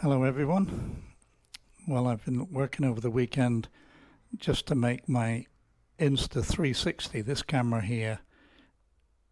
Hello everyone. Well, I've been working over the weekend just to make my Insta 360, this camera here,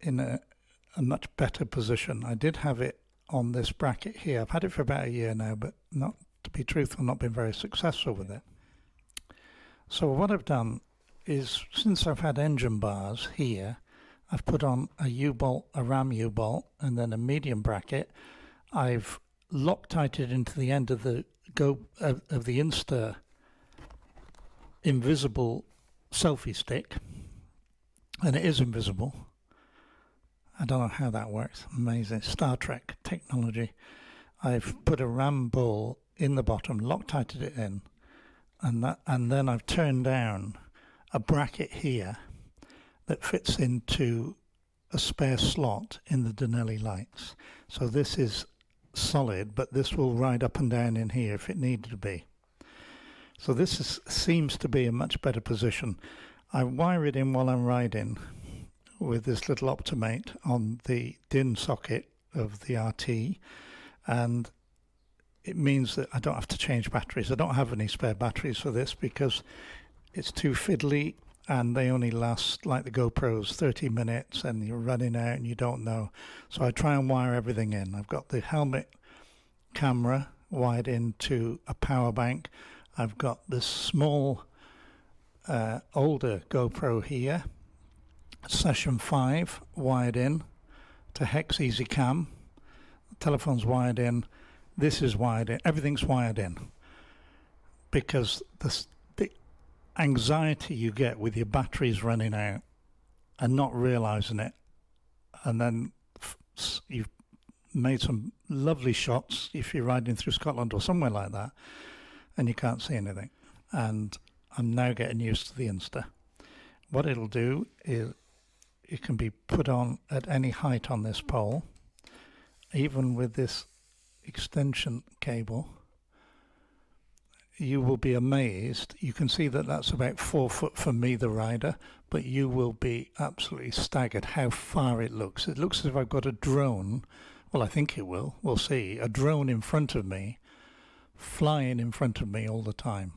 in a much better position. I did have it on this bracket here. I've had it for about a year now, but not, to be truthful, not been very successful with it. So what I've done is, since I've had engine bars here, I've put on a U-bolt, a ram U-bolt, and then a medium bracket. I've Loctited into the end of the Insta invisible selfie stick, and it is invisible. I don't know how that works. Amazing. Star Trek technology. I've put a ram ball in the bottom, Loctited it in, and then I've turned down a bracket here that fits into a spare slot in the Denelli lights. So this is solid, but this will ride up and down in here if it needed to be. So this seems to be a much better position. I wire it in while I'm riding with this little Optimate on the DIN socket of the RT, and it means that I don't have to change batteries. I don't have any spare batteries for this because it's too fiddly, and they only last, like the GoPros, 30 minutes, and you're running out and you don't know. So I try and wire everything in. I've got the helmet camera wired into a power bank. I've got this small, older GoPro here, Session 5, wired in to Hex Easy Cam. The telephone's wired in. This is wired in. Everything's wired in. Because the anxiety you get with your batteries running out and not realizing it, and then you've made some lovely shots if you're riding through Scotland or somewhere like that and you can't see anything. And I'm now getting used to the Insta. What it'll do is it can be put on at any height on this pole, even with this extension cable. You will be amazed. You can see that that's about 4 foot from me, the rider, but you will be absolutely staggered how far it looks. It looks as if I've got a drone. Well, I think it will. We'll see. A drone in front of me, flying in front of me all the time,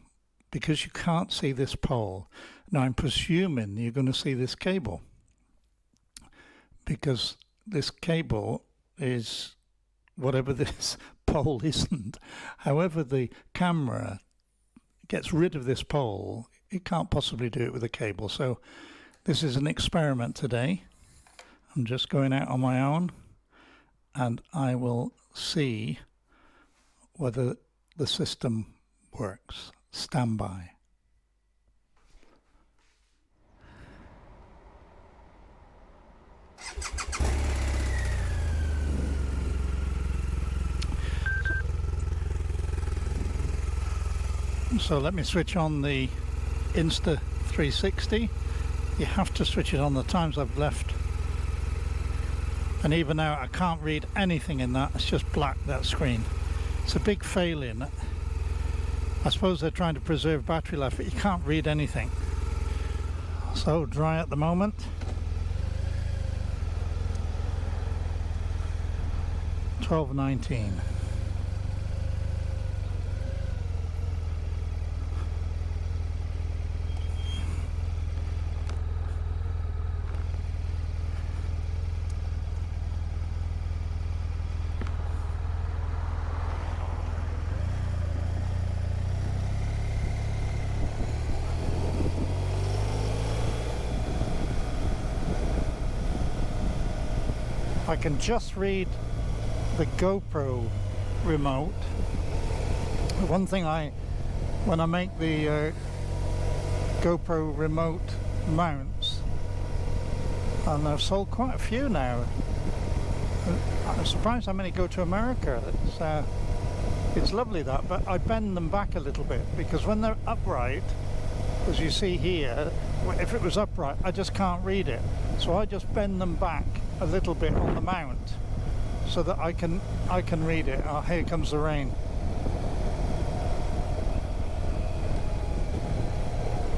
because you can't see this pole. Now, I'm presuming you're going to see this cable, because this cable is whatever this pole isn't. However, the camera gets rid of this pole, it can't possibly do it with a cable. So this is an experiment today. I'm just going out on my own, and I will see whether the system works. Stand by. So let me switch on the Insta 360. You have to switch it on the times I've left. And even now I can't read anything in that. It's just black, that screen. It's a big failing. I suppose they're trying to preserve battery life, but you can't read anything. So dry at the moment. $12.19. I can just read the GoPro remote. One thing when I make the GoPro remote mounts, and I've sold quite a few now. I'm surprised how many go to America. It's lovely that, but I bend them back a little bit, because when they're upright, as you see here, if it was upright, I just can't read it. So I just bend them back a little bit on the mount so that I can read it. Oh, here comes the rain.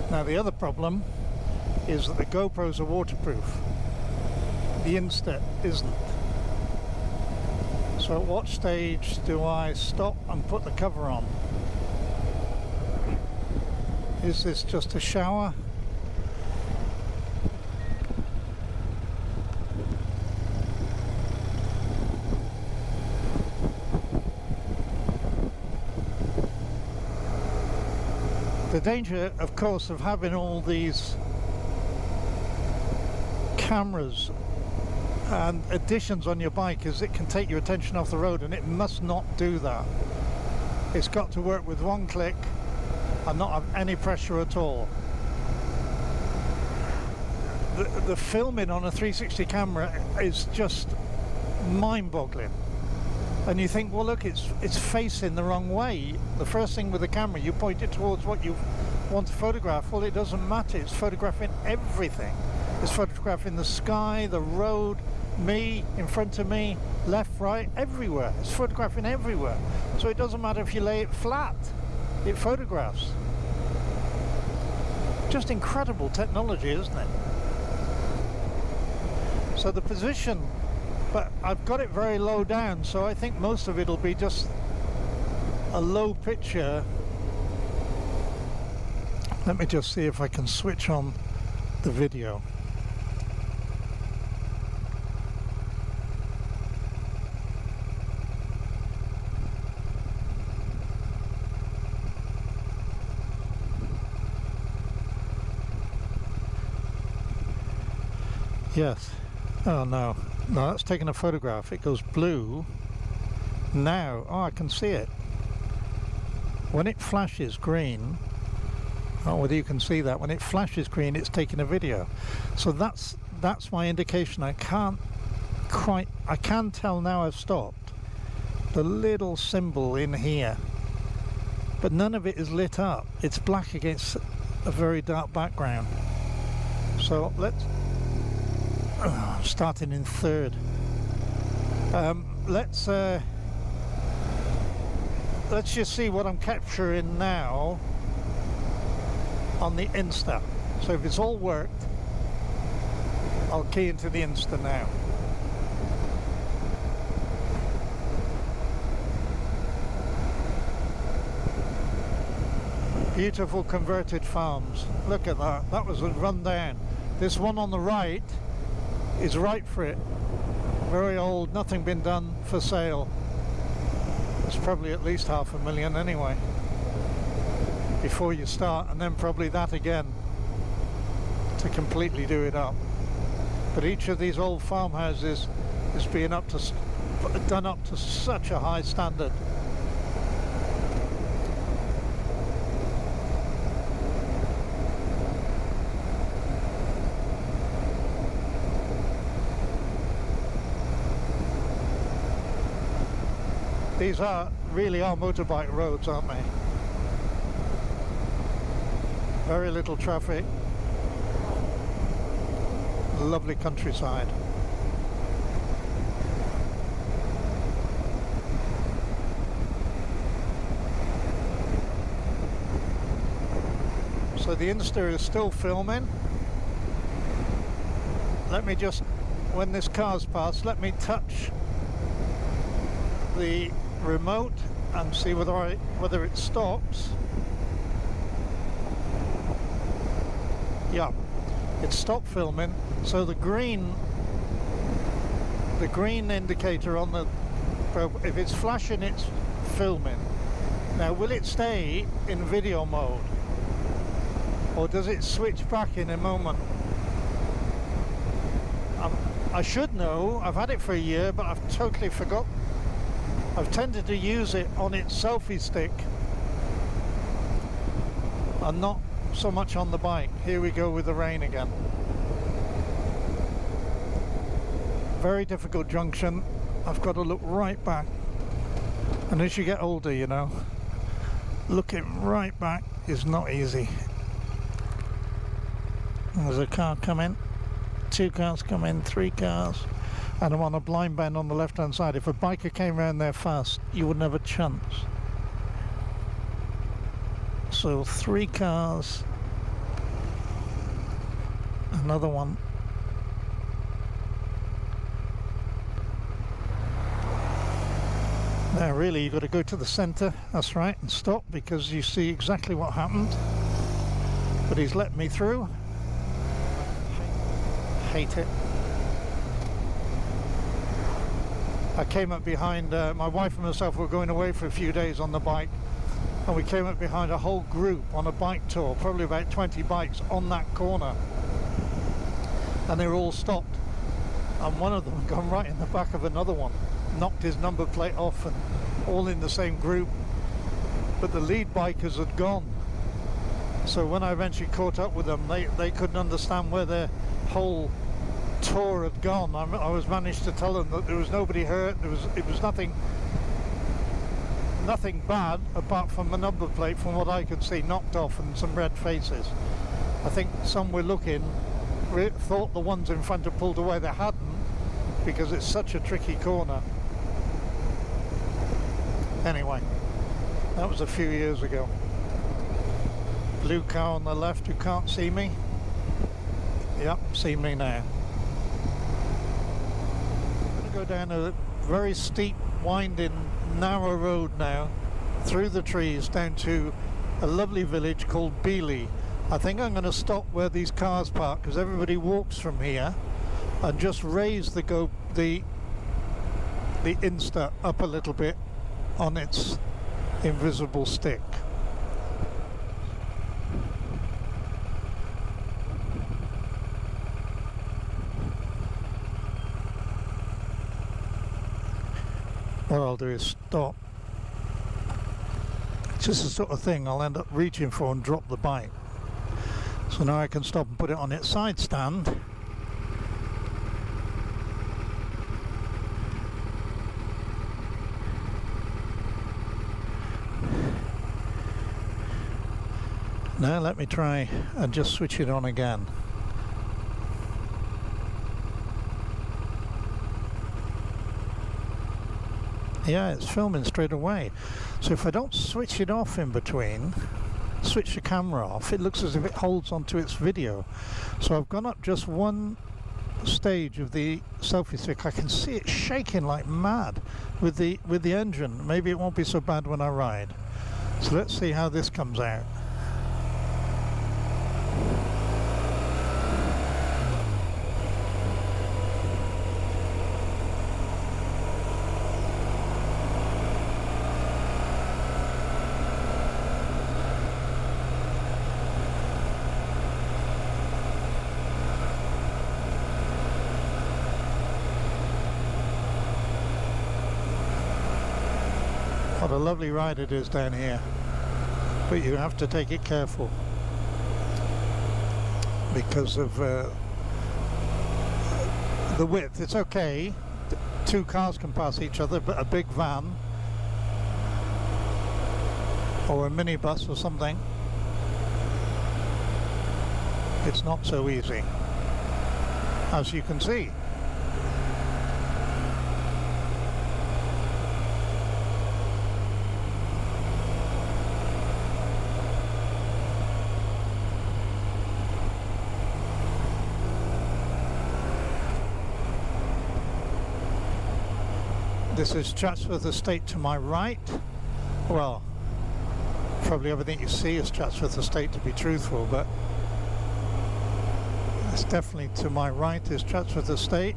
Now the other problem is that the GoPros are waterproof. The Insta isn't. So at what stage do I stop and put the cover on? Is this just a shower? The danger, of course, of having all these cameras and additions on your bike is it can take your attention off the road, and it must not do that. It's got to work with one click and not have any pressure at all. The filming on a 360 camera is just mind-boggling. And you think, well, look, it's facing the wrong way. The first thing with the camera, you point it towards what you want to photograph. Well, it doesn't matter. It's photographing everything. It's photographing the sky, the road, me, in front of me, left, right, everywhere. It's photographing everywhere. So it doesn't matter if you lay it flat. It photographs. Just incredible technology, isn't it? So the position, but I've got it very low down, so I think most of it'll be just a low picture. Let me just see if I can switch on the video. Yes. Oh no. No, that's taking a photograph. It goes blue. Now, oh, I can see it. When it flashes green, oh, whether you can see that, when it flashes green, it's taking a video. So that's my indication. I can tell now I've stopped. The little symbol in here, but none of it is lit up. It's black against a very dark background. So let's. Starting in third. Let's just see what I'm capturing now on the Insta. So if it's all worked, I'll key into the Insta now. Beautiful converted farms. Look at that. That was a rundown. This one on the right is right for it. Very old, nothing been done, for sale. It's probably at least $500,000 anyway before you start, and then probably that again to completely do it up. But each of these old farmhouses is being done up to such a high standard. These really are motorbike roads, aren't they? Very little traffic. Lovely countryside. So the Insta is still filming. Let me just, when this car's passed, let me touch the remote and see whether it stops. Yeah, it stopped filming. So the green indicator on the, if it's flashing, it's filming. Now, will it stay in video mode, or does it switch back in a moment? I should know. I've had it for a year, but I've totally forgot. I've tended to use it on its selfie stick and not so much on the bike. Here we go with the rain again. Very difficult junction. I've got to look right back. And as you get older, you know, looking right back is not easy. There's a car coming, 2 cars coming, 3 cars. And I'm on a blind bend on the left hand side. If a biker came around there fast, you wouldn't have a chance. So 3 cars, another one. Now really you've got to go to the centre, that's right, and stop, because you see exactly what happened. But he's let me through. Hate it. I came up behind, my wife and myself were going away for a few days on the bike, and we came up behind a whole group on a bike tour, probably about 20 bikes on that corner, and they were all stopped, and one of them had gone right in the back of another one, knocked his number plate off, and all in the same group, but the lead bikers had gone. So when I eventually caught up with them, they couldn't understand where their whole tour had gone. I was managed to tell them that there was nobody hurt. It was nothing bad apart from a number plate, from what I could see, knocked off, and some red faces. I think some were looking, thought the ones in front had pulled away. They hadn't, because it's such a tricky corner. Anyway, that was a few years ago. Blue car on the left, you can't see me. Yep, see me now. Go down a very steep, winding, narrow road now, through the trees, down to a lovely village called Beeley. I think I'm going to stop where these cars park, because everybody walks from here, and just raise the Insta up a little bit on its invisible stick. What I'll do is stop. It's just the sort of thing I'll end up reaching for and drop the bike. So now I can stop and put it on its side stand. Now let me try and just switch it on again. Yeah, it's filming straight away. So if I don't switch it off in between, switch the camera off, it looks as if it holds onto its video. So I've gone up just one stage of the selfie stick. I can see it shaking like mad with the engine. Maybe it won't be so bad when I ride. So let's see how this comes out. What a lovely ride it is down here, but you have to take it careful because of the width. It's okay, two cars can pass each other, but a big van or a minibus or something, it's not so easy, as you can see. This is Chatsworth Estate to my right. Well, probably everything you see is Chatsworth Estate, to be truthful, but it's definitely to my right is Chatsworth Estate.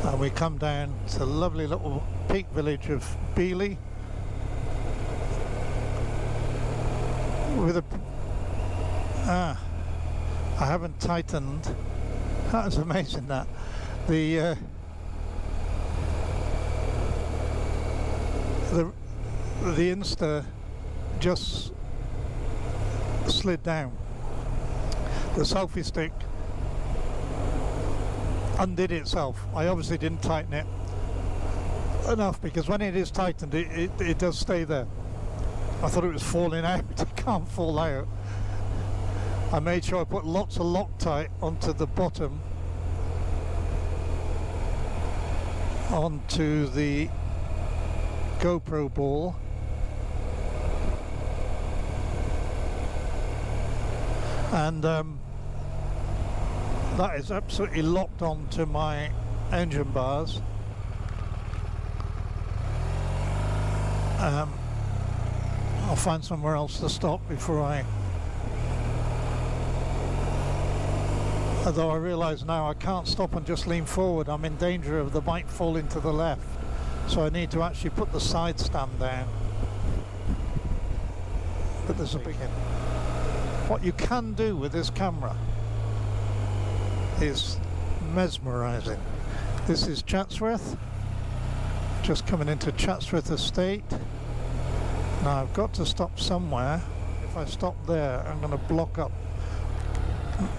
And we come down to the lovely little peak village of Beeley with a I haven't tightened. That was amazing, that the Insta just slid down. The selfie stick undid itself. I obviously didn't tighten it enough, because when it is tightened it does stay there. I thought it was falling out. It can't fall out. I made sure I put lots of Loctite onto the bottom, onto the GoPro ball, and that is absolutely locked onto my engine bars. I'll find somewhere else to stop before although I realise now I can't stop and just lean forward. I'm in danger of the bike falling to the left, so I need to actually put the side stand down. But there's a big hit. What you can do with this camera is mesmerising. This is Chatsworth, just coming into Chatsworth Estate. Now I've got to stop somewhere. If I stop there, I'm going to block up.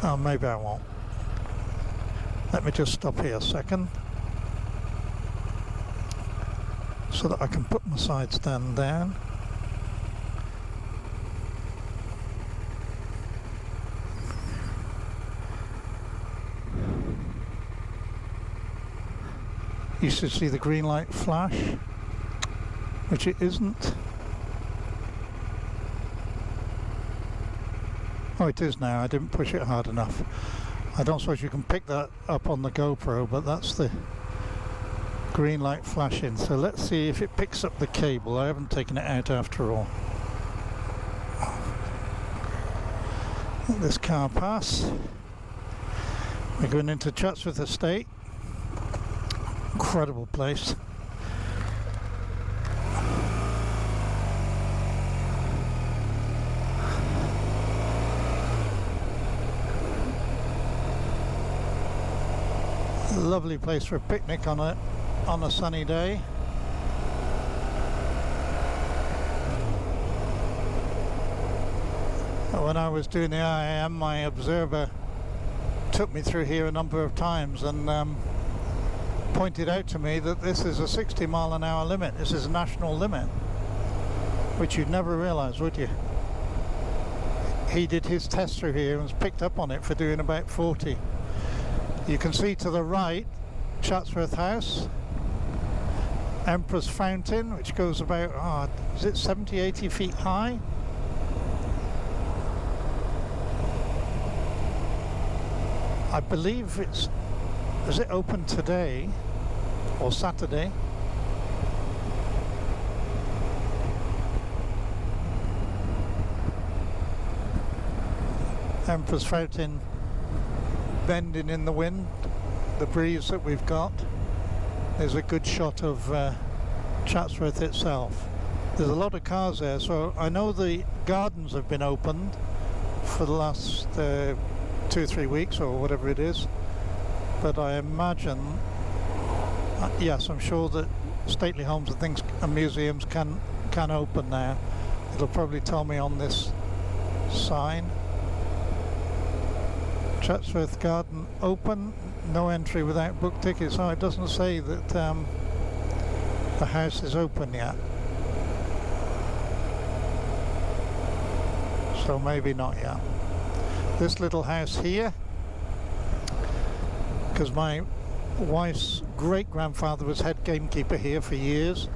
Oh, maybe I won't. Let me just stop here a second so that I can put my side stand down. You should see the green light flash, which it isn't. Oh, it is now. I didn't push it hard enough. I don't suppose you can pick that up on the GoPro, but that's the green light flashing. So let's see if it picks up the cable. I haven't taken it out after all. Let this car pass. We're going into Chatsworth Estate. Incredible place. Lovely place for a picnic on a sunny day. When I was doing the IAM, my observer took me through here a number of times and pointed out to me that this is a 60 mile an hour limit. This is a national limit, which you'd never realise, would you? He did his test through here and was picked up on it for doing about 40. You can see to the right Chatsworth House, Emperor's Fountain, which goes about, is it 70-80 feet high? I believe is it open today or Saturday? Emperor's Fountain bending in the wind, the breeze that we've got. There's a good shot of Chatsworth itself. There's a lot of cars there, so I know the gardens have been opened for the last 2 or 3 weeks or whatever it is, but I imagine yes, I'm sure that stately homes and things and museums can open now. It'll probably tell me on this sign. Chatsworth Garden open, no entry without book tickets. Oh, it doesn't say that the house is open yet, so maybe not yet. This little house here, because my wife's great-grandfather was head gamekeeper here for years,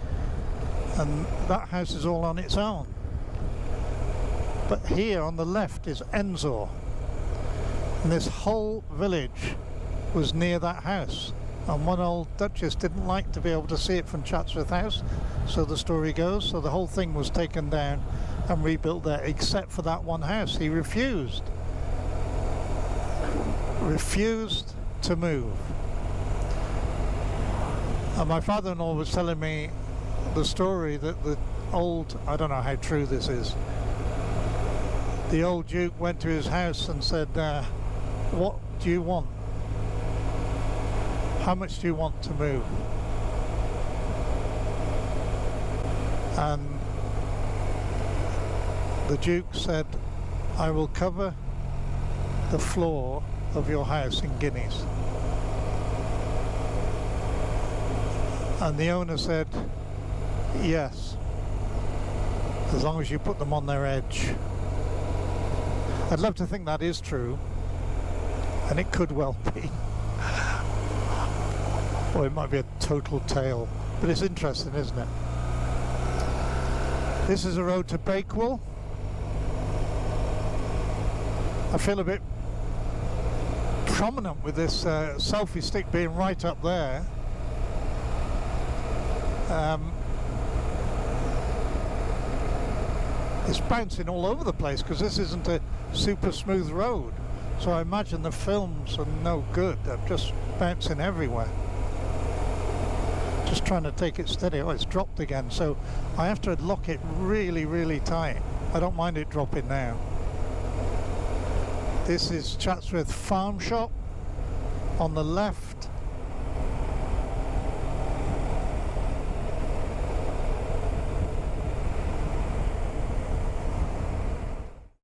and that house is all on its own. But here on the left is Ensor, and this whole village was near that house, and one old duchess didn't like to be able to see it from Chatsworth House, so the story goes, so the whole thing was taken down and rebuilt there, except for that one house. He refused to move. And my father-in-law was telling me the story that the old, I don't know how true this is, the old Duke went to his house and said, what do you want? How much do you want to move? And the Duke said, I will cover the floor of your house in guineas. And the owner said, yes, as long as you put them on their edge. I'd love to think that is true, and it could well be. Or it might be a total tale, but it's interesting, isn't it? This is a road to Bakewell. I feel a bit prominent with this selfie stick being right up there. It's bouncing all over the place because this isn't a super smooth road. So I imagine the films are no good. They're just bouncing everywhere. Just trying to take it steady. Oh, it's dropped again. So I have to lock it really, really tight. I don't mind it dropping now. This is Chatsworth Farm Shop. On the left